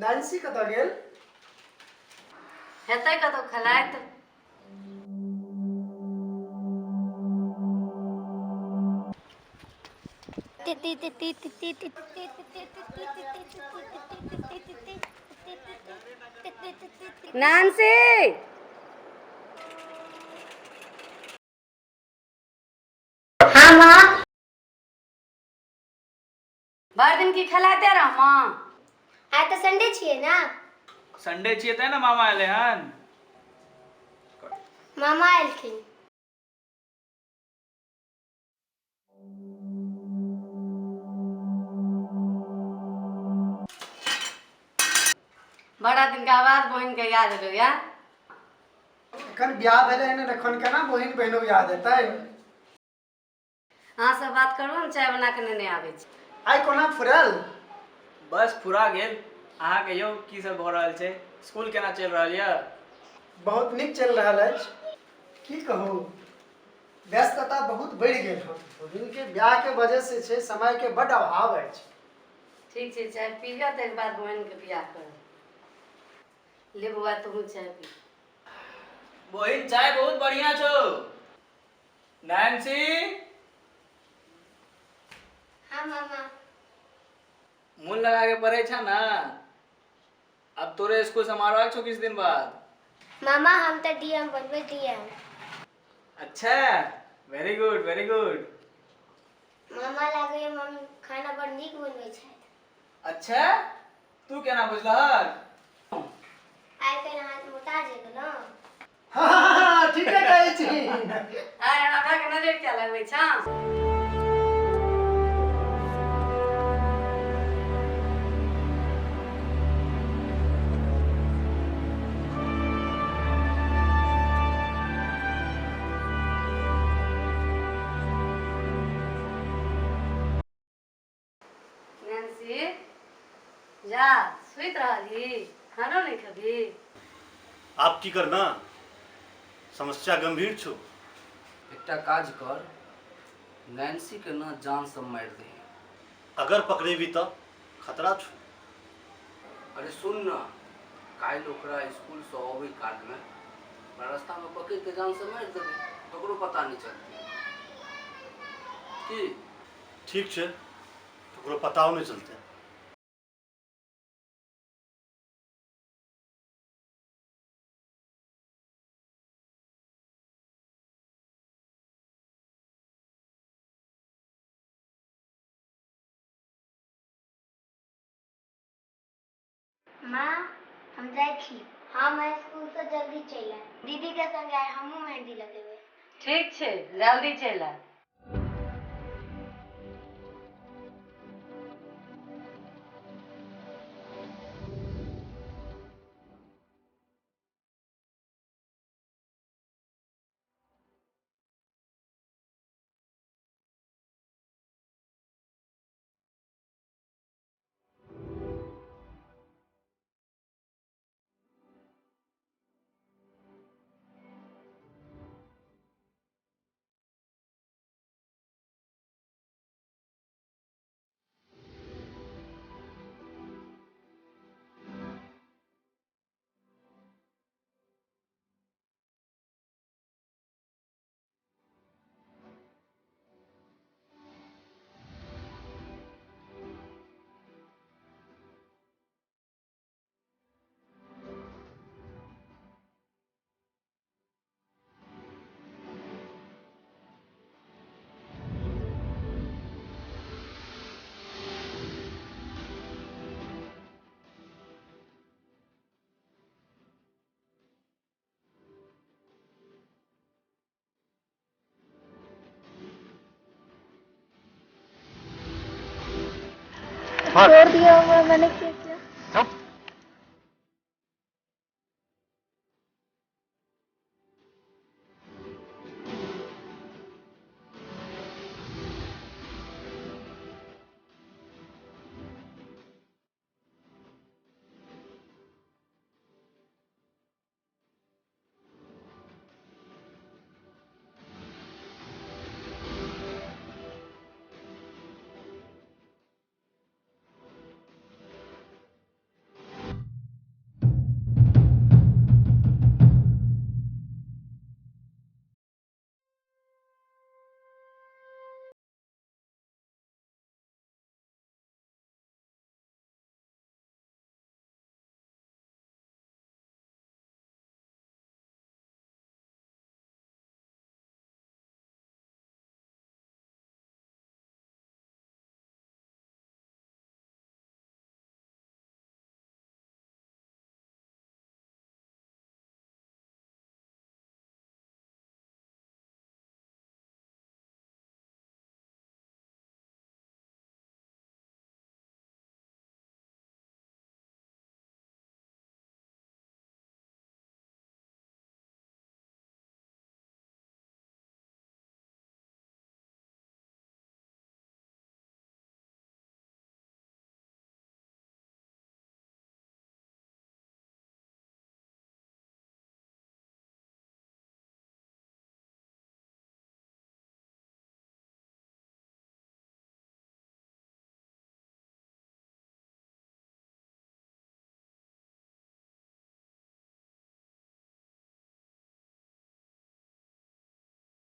Nancy कतऽ गेल? हेतै कतौ खेलाइत। नैन्सी हाँ माँ। भर दिन की खेलाते रह माँ। आज तो संडे छिए ना। संडे छिए ते ना मामा आले हन। मामा एलखिन। बड़ा दिन का बाद बहन के याद हो या। एखन बियाह भेलै हन, एखन केना बहिन बहिनों याद हेतै? अहाँ से बात करू हम चाय बना के नेने आबै छी। आइ कोना फुरल? बस फुरा गेल। अहाँ कहियो की सब भ रहल छै? स्कूल केना चल रहल य? बहुत नीक चल रहल अछि। की कहू, व्यस्तता बहुत बढ़ि गेल हन। बहिन के ब्याह के वजह से छै समय के बड़ अभाव अछि। ठीक छै, चाय पी लिअ तकर बाद बहन के बियाह करब। ले बौआ तू चाय पी। बहिन चाय बहुत बढ़िया छौ। नैन्सी हाँ मामा। मन लगा के पढ़े छ ना? अब तोरे स्कूल समारोह छो किछ दिन बाद। मामा हम तो डीएम बनबे डीएम। अच्छा, वेरी गुड वेरी गुड। मामा लागे मम्मी खाना बड़ नीक बनबै छथि। अच्छा, तू केना बुझलहक? आइ काल्हि हाथ मोटा जेबै ना। हाँ, ठीके कहै छी। आय हमरा के नजर क्या लगबै छ? नैन्सी जा सुइत रहली, खानो नहीं खबी? आप की करना? समस्या गंभीर छो। एकटा काज कर, नैन्सी के ना जान से मार दे। अगर पकड़ेबी तो खतरा छो। अरे सुन ना, काल ओकरा स्कूल से अबै काल में रास्ता में पकड़ के जान से मार देबे, ओकरो पता नहीं चलते। की? ठीक छे, तो पताओ नहीं चलते। माँ हम जाए छी। हाँ मैं स्कूल से जल्दी चल आए। दीदी के संग आए हमहू मेहंदी लगेबे। ठीक छै, जल्दी चल आ। छोड़ दिया मैंने